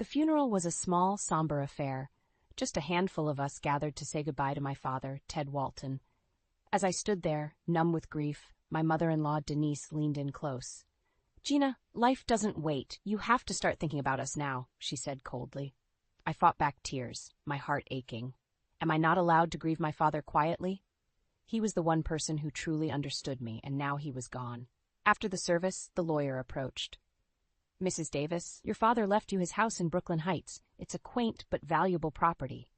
The funeral was a small, somber affair. Just a handful of us gathered to say goodbye to my father, Ted Walton. As I stood there, numb with grief, my mother-in-law, Denise, leaned in close. "Gina, life doesn't wait. You have to start thinking about us now," she said coldly. I fought back tears, my heart aching. Am I not allowed to grieve my father quietly? He was the one person who truly understood me, and now he was gone. After the service, the lawyer approached. "Mrs. Davis, your father left you his house in Brooklyn Heights. It's a quaint but valuable property."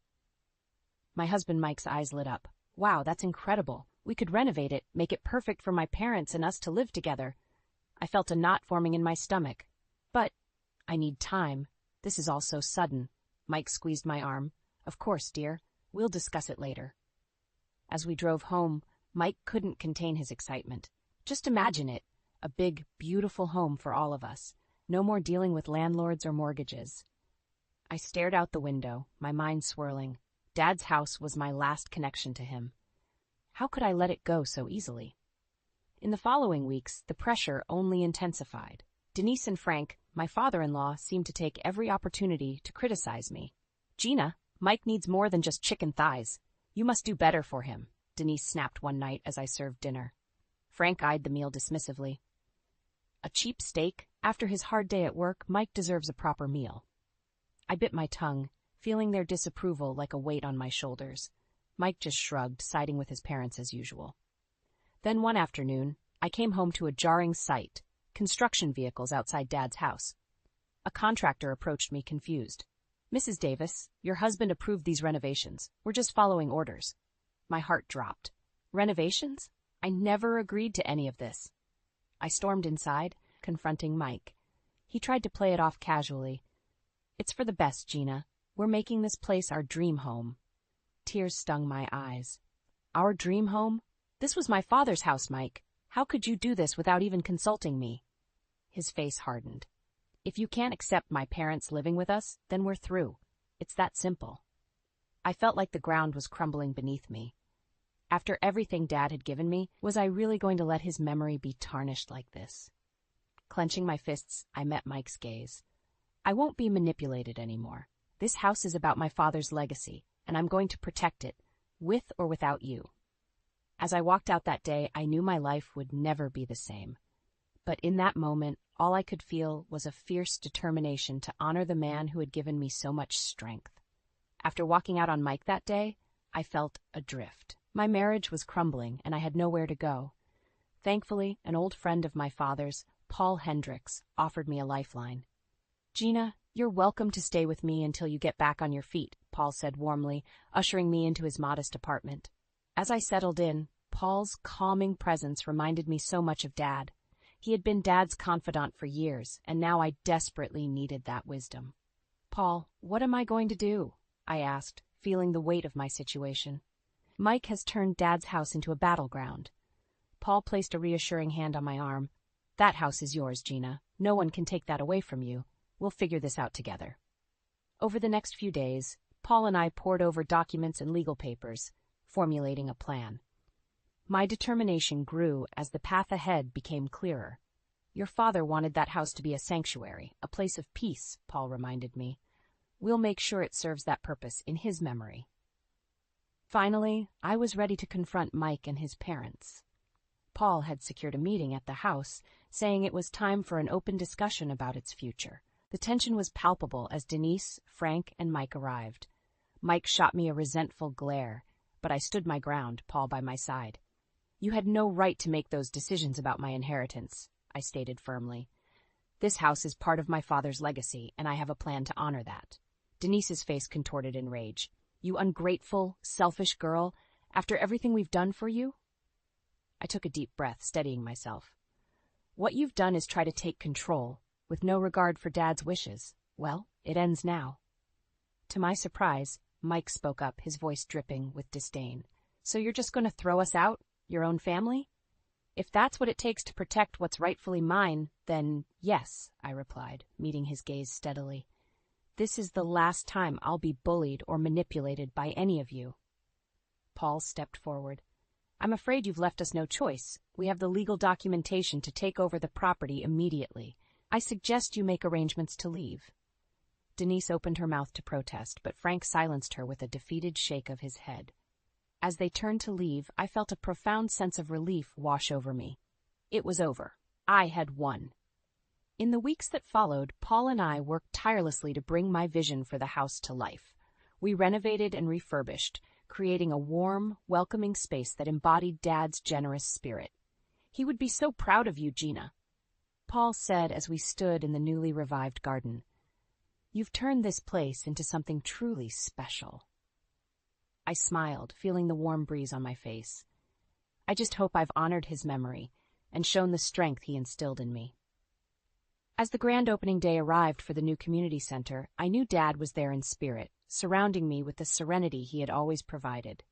My husband Mike's eyes lit up. "Wow, that's incredible. We could renovate it, make it perfect for my parents and us to live together." I felt a knot forming in my stomach. "But I need time. This is all so sudden." Mike squeezed my arm. "Of course, dear. We'll discuss it later." As we drove home, Mike couldn't contain his excitement. Just imagine it. A big, beautiful home for all of us. No more dealing with landlords or mortgages. I stared out the window, my mind swirling. Dad's house was my last connection to him. How could I let it go so easily? In the following weeks, the pressure only intensified. Denise and Frank, my father-in-law, seemed to take every opportunity to criticize me. "Gina, Mike needs more than just chicken thighs. You must do better for him," Denise snapped one night as I served dinner. Frank eyed the meal dismissively. "A cheap steak? After his hard day at work, Mike deserves a proper meal." I bit my tongue, feeling their disapproval like a weight on my shoulders. Mike just shrugged, siding with his parents as usual. Then one afternoon, I came home to a jarring sight: construction vehicles outside Dad's house. A contractor approached me confused. "Mrs. Davis, your husband approved these renovations. We're just following orders." My heart dropped. Renovations? I never agreed to any of this. I stormed inside, confronting Mike. He tried to play it off casually. "It's for the best, Gina. We're making this place our dream home." Tears stung my eyes. "Our dream home? This was my father's house, Mike. How could you do this without even consulting me?" His face hardened. "If you can't accept my parents living with us, then we're through. It's that simple." I felt like the ground was crumbling beneath me. After everything Dad had given me, was I really going to let his memory be tarnished like this? Clenching my fists, I met Mike's gaze. "I won't be manipulated anymore. This house is about my father's legacy, and I'm going to protect it, with or without you." As I walked out that day, I knew my life would never be the same. But in that moment, all I could feel was a fierce determination to honor the man who had given me so much strength. After walking out on Mike that day, I felt adrift. My marriage was crumbling, and I had nowhere to go. Thankfully, an old friend of my father's, Paul Hendricks, offered me a lifeline. "Gina, you're welcome to stay with me until you get back on your feet," Paul said warmly, ushering me into his modest apartment. As I settled in, Paul's calming presence reminded me so much of Dad. He had been Dad's confidant for years, and now I desperately needed that wisdom. "Paul, what am I going to do?" I asked, feeling the weight of my situation. "Mike has turned Dad's house into a battleground." Paul placed a reassuring hand on my arm. "That house is yours, Gina. No one can take that away from you. We'll figure this out together." Over the next few days, Paul and I pored over documents and legal papers, formulating a plan. My determination grew as the path ahead became clearer. "Your father wanted that house to be a sanctuary, a place of peace," Paul reminded me. "We'll make sure it serves that purpose in his memory." Finally, I was ready to confront Mike and his parents. Paul had secured a meeting at the house, saying it was time for an open discussion about its future. The tension was palpable as Denise, Frank, and Mike arrived. Mike shot me a resentful glare, but I stood my ground, Paul by my side. "You had no right to make those decisions about my inheritance," I stated firmly. "This house is part of my father's legacy, and I have a plan to honor that." Denise's face contorted in rage. "You ungrateful, selfish girl, after everything we've done for you?" I took a deep breath, steadying myself. "What you've done is try to take control, with no regard for Dad's wishes. Well, it ends now." To my surprise, Mike spoke up, his voice dripping with disdain. "So you're just going to throw us out, your own family?" "If that's what it takes to protect what's rightfully mine, then yes," I replied, meeting his gaze steadily. "This is the last time I'll be bullied or manipulated by any of you." Paul stepped forward. "I'm afraid you've left us no choice. We have the legal documentation to take over the property immediately. I suggest you make arrangements to leave." Denise opened her mouth to protest, but Frank silenced her with a defeated shake of his head. As they turned to leave, I felt a profound sense of relief wash over me. It was over. I had won. In the weeks that followed, Paul and I worked tirelessly to bring my vision for the house to life. We renovated and refurbished, creating a warm, welcoming space that embodied Dad's generous spirit. "He would be so proud of you, Gina," Paul said as we stood in the newly revived garden. "You've turned this place into something truly special." I smiled, feeling the warm breeze on my face. I just hope I've honored his memory and shown the strength he instilled in me. As the grand opening day arrived for the new community center, I knew Dad was there in spirit, surrounding me with the serenity he had always provided.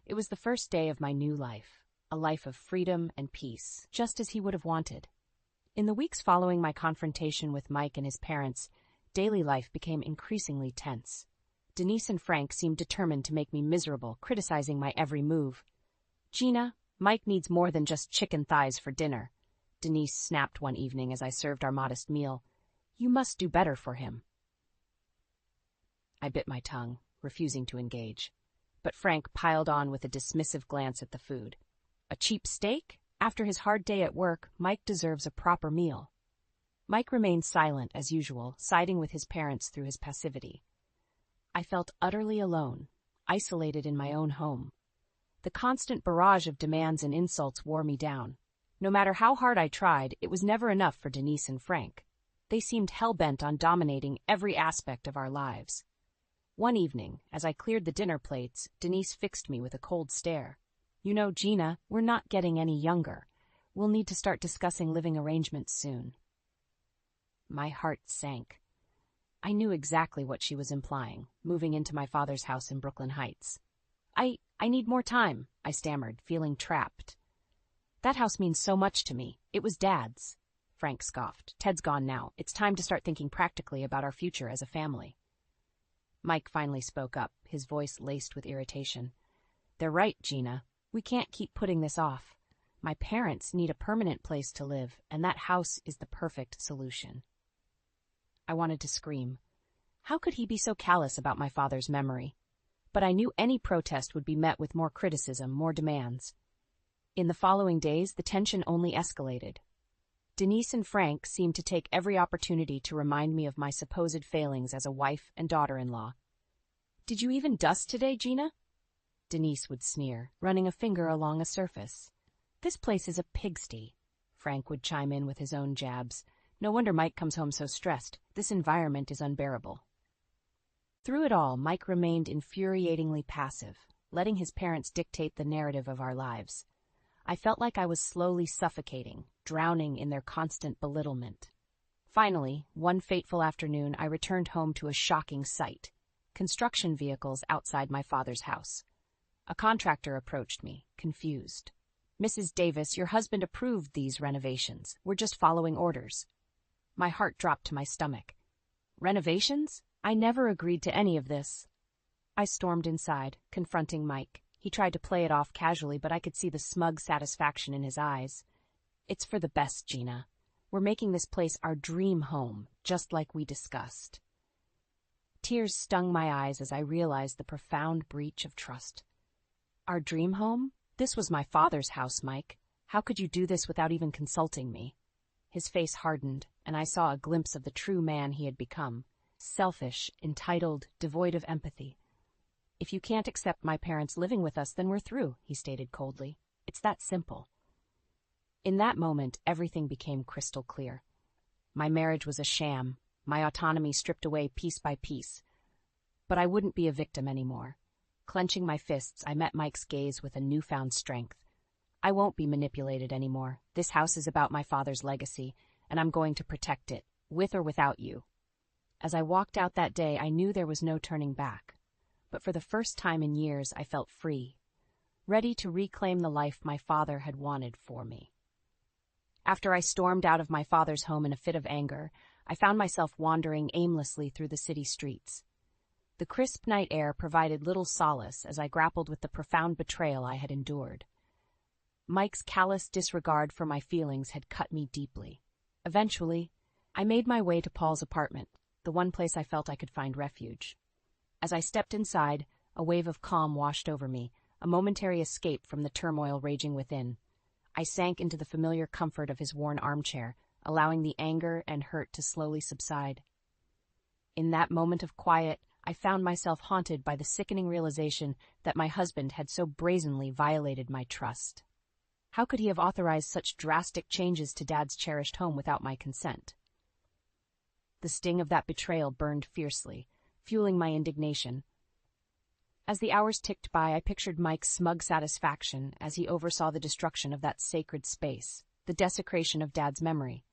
It was the first day of my new life, a life of freedom and peace, just as he would have wanted. In the weeks following my confrontation with Mike and his parents, daily life became increasingly tense. Denise and Frank seemed determined to make me miserable, criticizing my every move. "Gina, Mike needs more than just chicken thighs for dinner," Denise snapped one evening as I served our modest meal. "You must do better for him." I bit my tongue, refusing to engage. But Frank piled on with a dismissive glance at the food. "A cheap steak? After his hard day at work, Mike deserves a proper meal." Mike remained silent as usual, siding with his parents through his passivity. I felt utterly alone, isolated in my own home. The constant barrage of demands and insults wore me down. No matter how hard I tried, it was never enough for Denise and Frank. They seemed hell-bent on dominating every aspect of our lives. One evening, as I cleared the dinner plates, Denise fixed me with a cold stare. "You know, Gina, we're not getting any younger. We'll need to start discussing living arrangements soon." My heart sank. I knew exactly what she was implying, moving into my father's house in Brooklyn Heights. I need more time," I stammered, feeling trapped. "That house means so much to me. It was Dad's." Frank scoffed. "Ted's gone now. It's time to start thinking practically about our future as a family." Mike finally spoke up, his voice laced with irritation. "They're right, Gina. We can't keep putting this off. My parents need a permanent place to live, and that house is the perfect solution." I wanted to scream. How could he be so callous about my father's memory? But I knew any protest would be met with more criticism, more demands. In the following days, the tension only escalated. Denise and Frank seemed to take every opportunity to remind me of my supposed failings as a wife and daughter-in-law. "Did you even dust today, Gina?" Denise would sneer, running a finger along a surface. "This place is a pigsty." Frank would chime in with his own jabs. "No wonder Mike comes home so stressed. This environment is unbearable." Through it all, Mike remained infuriatingly passive, letting his parents dictate the narrative of our lives. I felt like I was slowly suffocating, drowning in their constant belittlement. Finally, one fateful afternoon, I returned home to a shocking sight: construction vehicles outside my father's house. A contractor approached me, confused. "Mrs. Davis, your husband approved these renovations. We're just following orders." My heart dropped to my stomach. "Renovations? I never agreed to any of this." I stormed inside, confronting Mike. He tried to play it off casually, but I could see the smug satisfaction in his eyes. "It's for the best, Gina. We're making this place our dream home, just like we discussed." Tears stung my eyes as I realized the profound breach of trust. "Our dream home? This was my father's house, Mike. How could you do this without even consulting me?" His face hardened, and I saw a glimpse of the true man he had become. Selfish, entitled, devoid of empathy. "If you can't accept my parents living with us, then we're through," he stated coldly. "It's that simple." In that moment, everything became crystal clear. My marriage was a sham, my autonomy stripped away piece by piece. But I wouldn't be a victim anymore. Clenching my fists, I met Mike's gaze with a newfound strength. "I won't be manipulated anymore. This house is about my father's legacy, and I'm going to protect it, with or without you." As I walked out that day, I knew there was no turning back. But for the first time in years, I felt free, ready to reclaim the life my father had wanted for me. After I stormed out of my father's home in a fit of anger, I found myself wandering aimlessly through the city streets. The crisp night air provided little solace as I grappled with the profound betrayal I had endured. Mike's callous disregard for my feelings had cut me deeply. Eventually, I made my way to Paul's apartment. the one place I felt I could find refuge. As I stepped inside, a wave of calm washed over me, a momentary escape from the turmoil raging within. I sank into the familiar comfort of his worn armchair, allowing the anger and hurt to slowly subside. In that moment of quiet, I found myself haunted by the sickening realization that my husband had so brazenly violated my trust. How could he have authorized such drastic changes to Dad's cherished home without my consent? The sting of that betrayal burned fiercely, fueling my indignation. As the hours ticked by, I pictured Mike's smug satisfaction as he oversaw the destruction of that sacred space, the desecration of Dad's memory.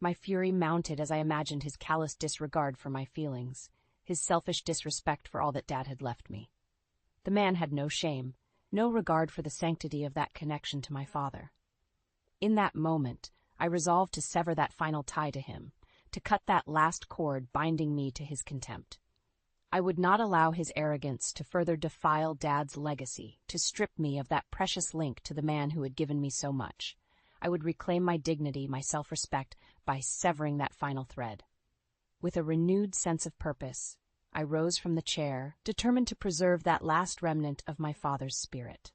My fury mounted as I imagined his callous disregard for my feelings, his selfish disrespect for all that Dad had left me. The man had no shame, no regard for the sanctity of that connection to my father. In that moment, I resolved to sever that final tie to him, to cut that last cord binding me to his contempt. I would not allow his arrogance to further defile Dad's legacy, to strip me of that precious link to the man who had given me so much. I would reclaim my dignity, my self-respect, by severing that final thread. With a renewed sense of purpose, I rose from the chair, determined to preserve that last remnant of my father's spirit.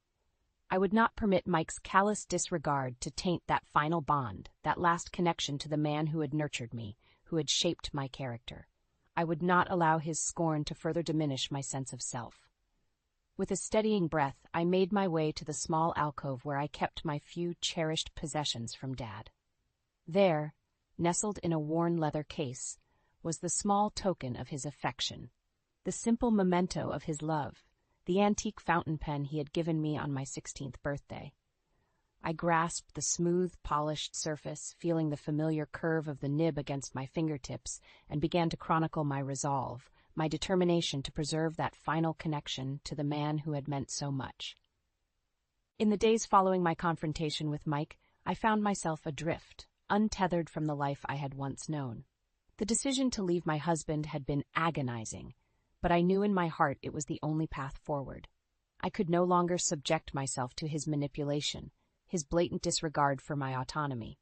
I would not permit Mike's callous disregard to taint that final bond, that last connection to the man who had nurtured me, who had shaped my character. I would not allow his scorn to further diminish my sense of self. With a steadying breath, I made my way to the small alcove where I kept my few cherished possessions from Dad. There, nestled in a worn leather case, was the small token of his affection, the simple memento of his love, the antique fountain pen he had given me on my 16th birthday. I grasped the smooth, polished surface, feeling the familiar curve of the nib against my fingertips, and began to chronicle my resolve, my determination to preserve that final connection to the man who had meant so much. In the days following my confrontation with Mike, I found myself adrift, untethered from the life I had once known. The decision to leave my husband had been agonizing, but I knew in my heart it was the only path forward. I could no longer subject myself to his manipulation, his blatant disregard for my autonomy.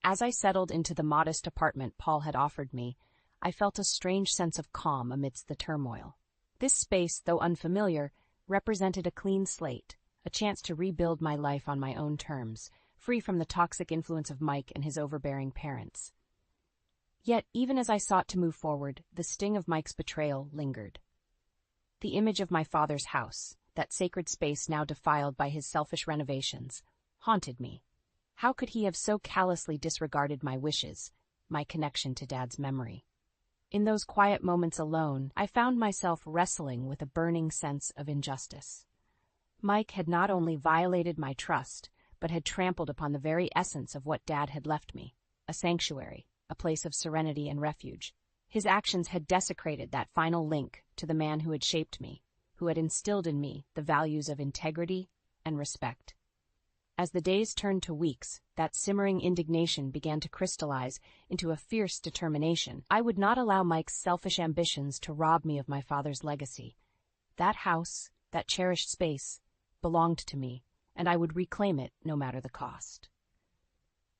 As I settled into the modest apartment Paul had offered me, I felt a strange sense of calm amidst the turmoil. This space, though unfamiliar, represented a clean slate, a chance to rebuild my life on my own terms, free from the toxic influence of Mike and his overbearing parents. Yet, even as I sought to move forward, the sting of Mike's betrayal lingered. The image of my father's house, that sacred space now defiled by his selfish renovations, haunted me. How could he have so callously disregarded my wishes, my connection to Dad's memory? In those quiet moments alone, I found myself wrestling with a burning sense of injustice. Mike had not only violated my trust, but had trampled upon the very essence of what Dad had left me, a sanctuary, a place of serenity and refuge. His actions had desecrated that final link to the man who had shaped me, who had instilled in me the values of integrity and respect. As the days turned to weeks, that simmering indignation began to crystallize into a fierce determination. I would not allow Mike's selfish ambitions to rob me of my father's legacy. That house, that cherished space, belonged to me, and I would reclaim it no matter the cost.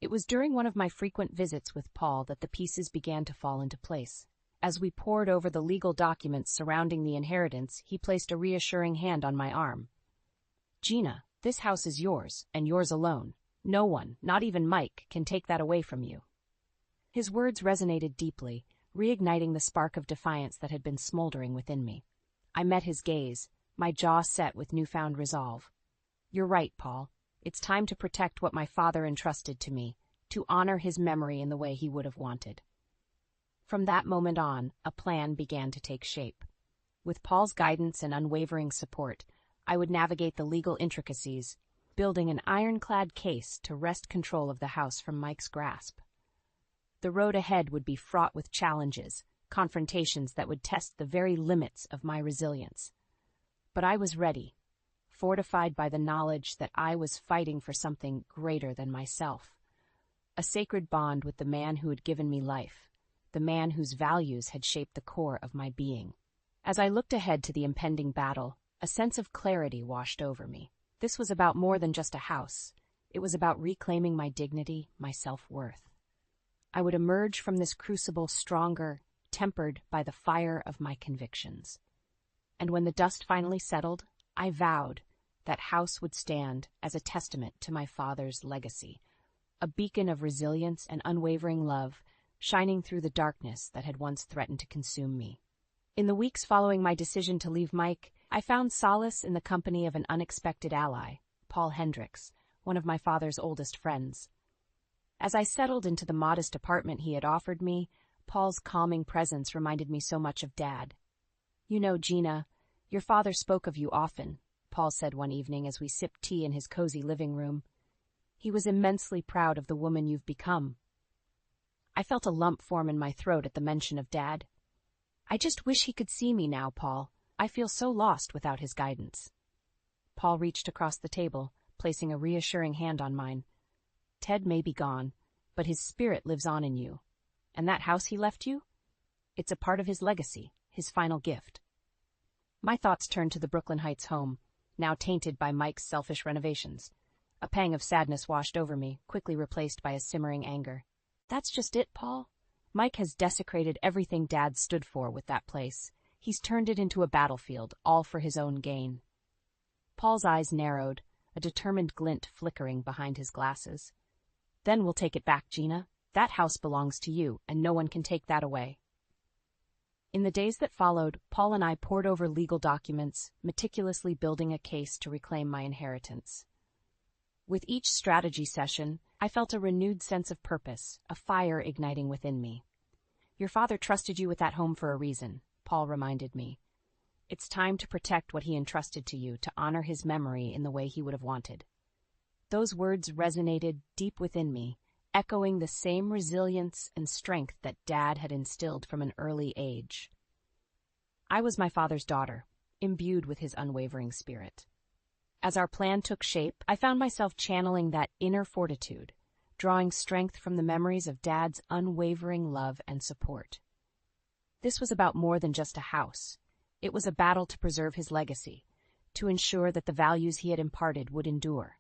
It was during one of my frequent visits with Paul that the pieces began to fall into place. As we pored over the legal documents surrounding the inheritance, he placed a reassuring hand on my arm. "Gina, this house is yours, and yours alone. No one, not even Mike, can take that away from you." His words resonated deeply, reigniting the spark of defiance that had been smoldering within me. I met his gaze, my jaw set with newfound resolve. "You're right, Paul. It's time to protect what my father entrusted to me, to honor his memory in the way he would have wanted." From that moment on, a plan began to take shape. With Paul's guidance and unwavering support, I would navigate the legal intricacies, building an ironclad case to wrest control of the house from Mike's grasp. The road ahead would be fraught with challenges, confrontations that would test the very limits of my resilience. But I was ready, fortified by the knowledge that I was fighting for something greater than myself. A sacred bond with the man who had given me life, the man whose values had shaped the core of my being. As I looked ahead to the impending battle, a sense of clarity washed over me. This was about more than just a house. It was about reclaiming my dignity, my self-worth. I would emerge from this crucible stronger, tempered by the fire of my convictions. And when the dust finally settled, I vowed that house would stand as a testament to my father's legacy, a beacon of resilience and unwavering love, shining through the darkness that had once threatened to consume me. In the weeks following my decision to leave Mike, I found solace in the company of an unexpected ally, Paul Hendricks, one of my father's oldest friends. As I settled into the modest apartment he had offered me, Paul's calming presence reminded me so much of Dad. "You know, Gina, your father spoke of you often," Paul said one evening as we sipped tea in his cozy living room. "He was immensely proud of the woman you've become." I felt a lump form in my throat at the mention of Dad. "I just wish he could see me now, Paul. I feel so lost without his guidance." Paul reached across the table, placing a reassuring hand on mine. "Ted may be gone, but his spirit lives on in you. And that house he left you? It's a part of his legacy, his final gift." My thoughts turned to the Brooklyn Heights home, now tainted by Mike's selfish renovations. A pang of sadness washed over me, quickly replaced by a simmering anger. "That's just it, Paul. Mike has desecrated everything Dad stood for with that place. He's turned it into a battlefield, all for his own gain." Paul's eyes narrowed, a determined glint flickering behind his glasses. "Then we'll take it back, Gina. That house belongs to you, and no one can take that away." In the days that followed, Paul and I pored over legal documents, meticulously building a case to reclaim my inheritance. With each strategy session, I felt a renewed sense of purpose, a fire igniting within me. "Your father trusted you with that home for a reason," Paul reminded me. "It's time to protect what he entrusted to you, to honor his memory in the way he would have wanted." Those words resonated deep within me, echoing the same resilience and strength that Dad had instilled from an early age. I was my father's daughter, imbued with his unwavering spirit. As our plan took shape, I found myself channeling that inner fortitude, drawing strength from the memories of Dad's unwavering love and support. This was about more than just a house. It was a battle to preserve his legacy, to ensure that the values he had imparted would endure.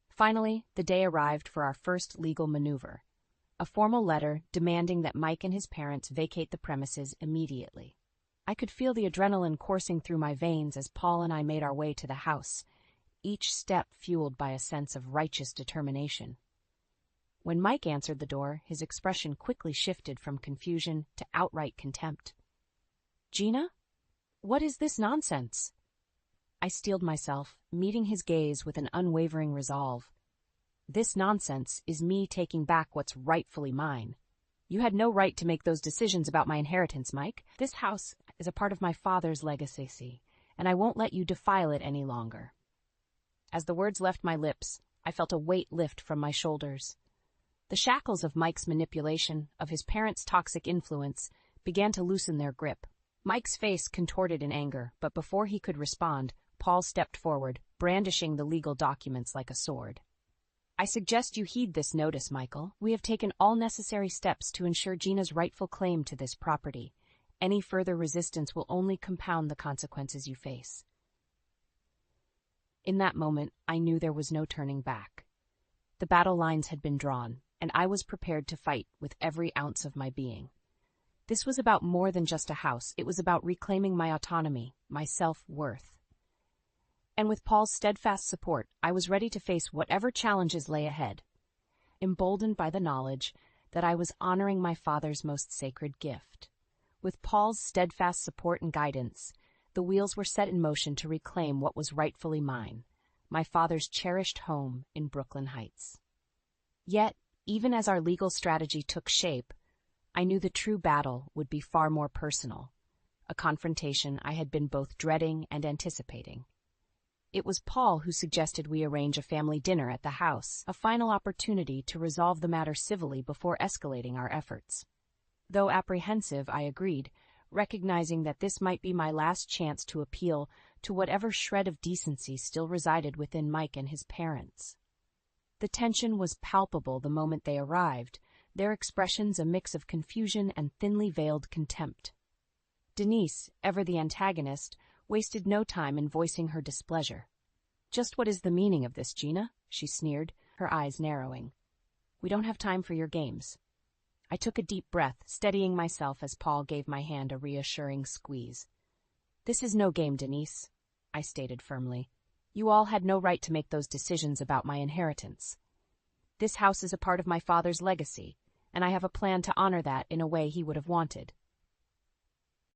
Finally, the day arrived for our first legal maneuver, a formal letter demanding that Mike and his parents vacate the premises immediately. I could feel the adrenaline coursing through my veins as Paul and I made our way to the house, each step fueled by a sense of righteous determination. When Mike answered the door, his expression quickly shifted from confusion to outright contempt. "Gina? What is this nonsense?" I steeled myself, meeting his gaze with an unwavering resolve. "This nonsense is me taking back what's rightfully mine. You had no right to make those decisions about my inheritance, Mike. This house is a part of my father's legacy, and I won't let you defile it any longer." As the words left my lips, I felt a weight lift from my shoulders. The shackles of Mike's manipulation, of his parents' toxic influence, began to loosen their grip. Mike's face contorted in anger, but before he could respond, Paul stepped forward, brandishing the legal documents like a sword. "I suggest you heed this notice, Michael. We have taken all necessary steps to ensure Gina's rightful claim to this property. Any further resistance will only compound the consequences you face." In that moment, I knew there was no turning back. The battle lines had been drawn, and I was prepared to fight with every ounce of my being. This was about more than just a house. It was about reclaiming my autonomy, my self-worth. And with Paul's steadfast support, I was ready to face whatever challenges lay ahead, emboldened by the knowledge that I was honoring my father's most sacred gift. With Paul's steadfast support and guidance, the wheels were set in motion to reclaim what was rightfully mine, my father's cherished home in Brooklyn Heights. Yet, even as our legal strategy took shape, I knew the true battle would be far more personal, a confrontation I had been both dreading and anticipating. It was Paul who suggested we arrange a family dinner at the house, a final opportunity to resolve the matter civilly before escalating our efforts. Though apprehensive, I agreed, recognizing that this might be my last chance to appeal to whatever shred of decency still resided within Mike and his parents. The tension was palpable the moment they arrived, their expressions a mix of confusion and thinly veiled contempt. Denise, ever the antagonist, wasted no time in voicing her displeasure. "Just what is the meaning of this, Gina?" she sneered, her eyes narrowing. "We don't have time for your games." I took a deep breath, steadying myself as Paul gave my hand a reassuring squeeze. "This is no game, Denise," I stated firmly. "You all had no right to make those decisions about my inheritance. This house is a part of my father's legacy, and I have a plan to honor that in a way he would have wanted."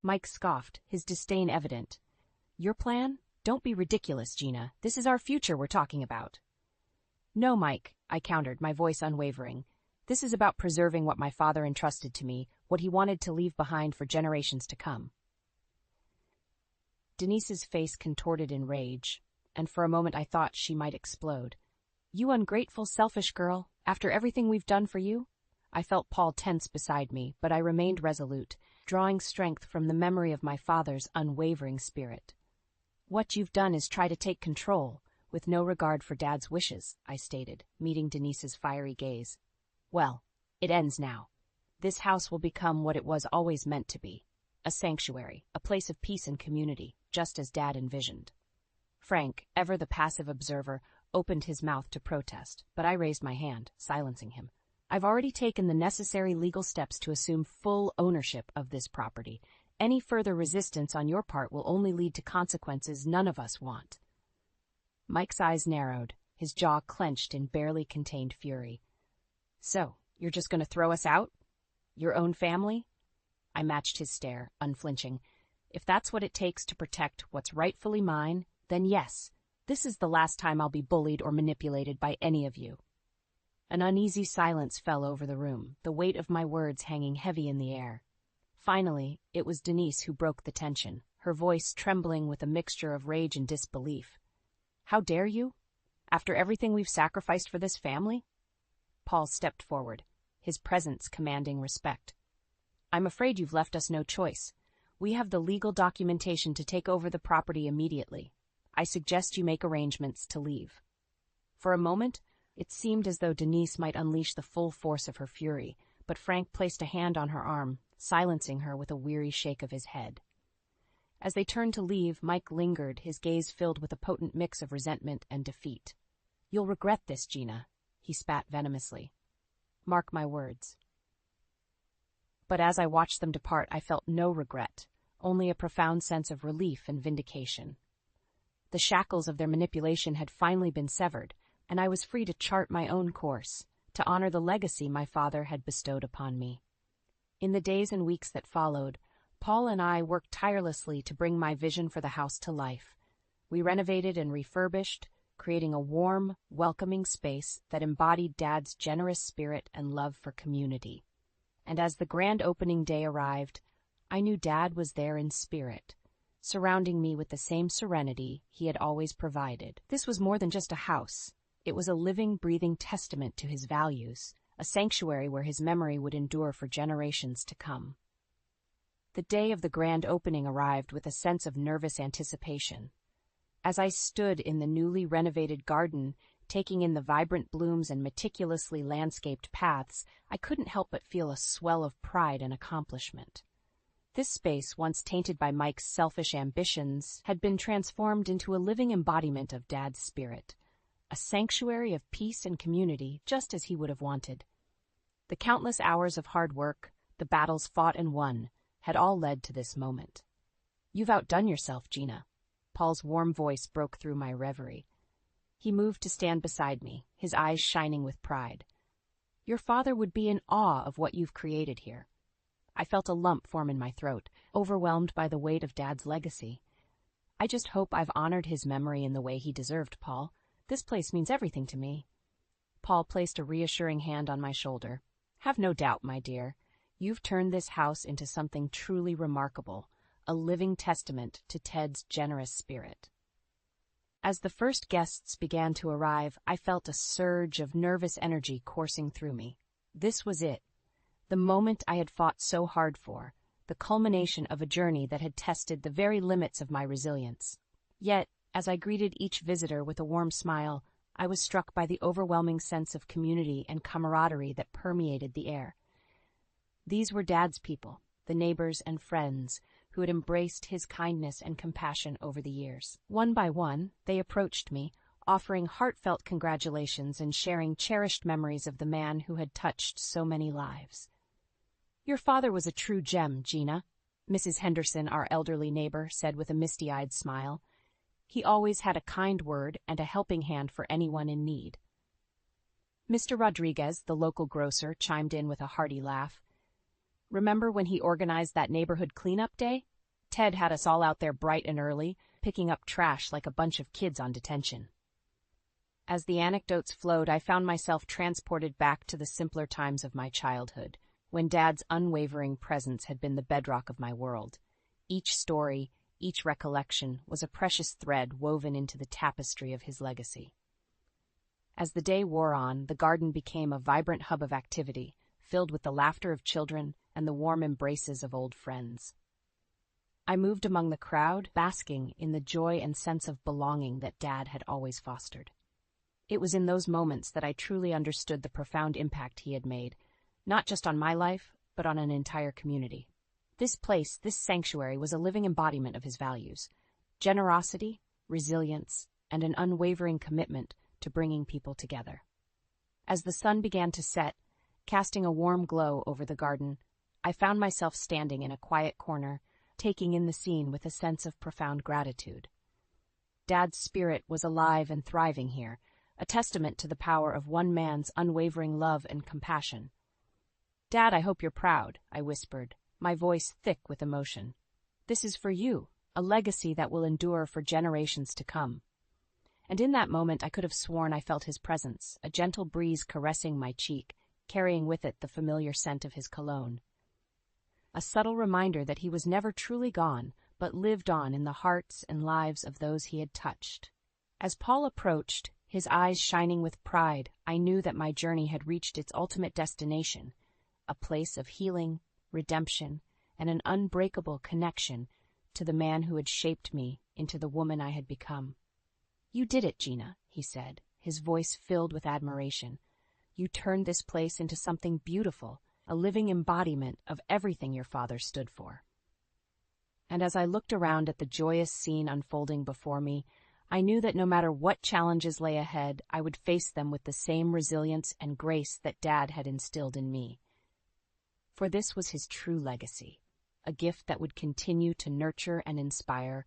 Mike scoffed, his disdain evident. "Your plan? Don't be ridiculous, Gina. This is our future we're talking about." "No, Mike," I countered, my voice unwavering. "This is about preserving what my father entrusted to me, what he wanted to leave behind for generations to come." Denise's face contorted in rage, and for a moment I thought she might explode. "You ungrateful, selfish girl, after everything we've done for you?" I felt Paul tense beside me, but I remained resolute, drawing strength from the memory of my father's unwavering spirit. "What you've done is try to take control, with no regard for Dad's wishes," I stated, meeting Denise's fiery gaze. "Well, it ends now. This house will become what it was always meant to be, a sanctuary, a place of peace and community, just as Dad envisioned." Frank, ever the passive observer, opened his mouth to protest, but I raised my hand, silencing him. "I've already taken the necessary legal steps to assume full ownership of this property. Any further resistance on your part will only lead to consequences none of us want." Mike's eyes narrowed, his jaw clenched in barely contained fury. "So, you're just going to throw us out? Your own family?" I matched his stare, unflinching. "If that's what it takes to protect what's rightfully mine, then yes, this is the last time I'll be bullied or manipulated by any of you." An uneasy silence fell over the room, the weight of my words hanging heavy in the air. Finally, it was Denise who broke the tension, her voice trembling with a mixture of rage and disbelief. "How dare you? After everything we've sacrificed for this family?" Paul stepped forward, his presence commanding respect. "I'm afraid you've left us no choice. We have the legal documentation to take over the property immediately. I suggest you make arrangements to leave." For a moment, it seemed as though Denise might unleash the full force of her fury, but Frank placed a hand on her arm, silencing her with a weary shake of his head. As they turned to leave, Mike lingered, his gaze filled with a potent mix of resentment and defeat. "You'll regret this, Gina," he spat venomously. "Mark my words." But as I watched them depart, I felt no regret, only a profound sense of relief and vindication. The shackles of their manipulation had finally been severed, and I was free to chart my own course, to honor the legacy my father had bestowed upon me. In the days and weeks that followed, Paul and I worked tirelessly to bring my vision for the house to life. We renovated and refurbished, creating a warm, welcoming space that embodied Dad's generous spirit and love for community. And as the grand opening day arrived, I knew Dad was there in spirit, surrounding me with the same serenity he had always provided. This was more than just a house. It was a living, breathing testament to his values, a sanctuary where his memory would endure for generations to come. The day of the grand opening arrived with a sense of nervous anticipation. As I stood in the newly renovated garden, taking in the vibrant blooms and meticulously landscaped paths, I couldn't help but feel a swell of pride and accomplishment. This space, once tainted by Mike's selfish ambitions, had been transformed into a living embodiment of Dad's spirit, a sanctuary of peace and community, just as he would have wanted. The countless hours of hard work, the battles fought and won, had all led to this moment. "You've outdone yourself, Gina." Paul's warm voice broke through my reverie. He moved to stand beside me, his eyes shining with pride. "Your father would be in awe of what you've created here." I felt a lump form in my throat, overwhelmed by the weight of Dad's legacy. "I just hope I've honored his memory in the way he deserved, Paul. This place means everything to me." Paul placed a reassuring hand on my shoulder. "Have no doubt, my dear. You've turned this house into something truly remarkable, a living testament to Ted's generous spirit." As the first guests began to arrive, I felt a surge of nervous energy coursing through me. This was it, the moment I had fought so hard for, the culmination of a journey that had tested the very limits of my resilience. Yet, as I greeted each visitor with a warm smile, I was struck by the overwhelming sense of community and camaraderie that permeated the air. These were Dad's people, the neighbors and friends, who had embraced his kindness and compassion over the years. One by one, they approached me, offering heartfelt congratulations and sharing cherished memories of the man who had touched so many lives. "Your father was a true gem, Gina," Mrs. Henderson, our elderly neighbor, said with a misty-eyed smile. "He always had a kind word and a helping hand for anyone in need." Mr. Rodriguez, the local grocer, chimed in with a hearty laugh. "Remember when he organized that neighborhood cleanup day? Ted had us all out there bright and early, picking up trash like a bunch of kids on detention." As the anecdotes flowed, I found myself transported back to the simpler times of my childhood, when Dad's unwavering presence had been the bedrock of my world. Each story, each recollection, was a precious thread woven into the tapestry of his legacy. As the day wore on, the garden became a vibrant hub of activity, filled with the laughter of children and the warm embraces of old friends. I moved among the crowd, basking in the joy and sense of belonging that Dad had always fostered. It was in those moments that I truly understood the profound impact he had made, not just on my life, but on an entire community. This place, this sanctuary, was a living embodiment of his values: generosity, resilience, and an unwavering commitment to bringing people together. As the sun began to set, casting a warm glow over the garden, I found myself standing in a quiet corner, taking in the scene with a sense of profound gratitude. Dad's spirit was alive and thriving here, a testament to the power of one man's unwavering love and compassion. "Dad, I hope you're proud," I whispered, my voice thick with emotion. "This is for you, a legacy that will endure for generations to come." And in that moment I could have sworn I felt his presence, a gentle breeze caressing my cheek, carrying with it the familiar scent of his cologne. A subtle reminder that he was never truly gone, but lived on in the hearts and lives of those he had touched. As Paul approached, his eyes shining with pride, I knew that my journey had reached its ultimate destination, a place of healing, redemption, and an unbreakable connection to the man who had shaped me into the woman I had become. "You did it, Gina," he said, his voice filled with admiration. "You turned this place into something beautiful, a living embodiment of everything your father stood for." And as I looked around at the joyous scene unfolding before me, I knew that no matter what challenges lay ahead, I would face them with the same resilience and grace that Dad had instilled in me. For this was his true legacy, a gift that would continue to nurture and inspire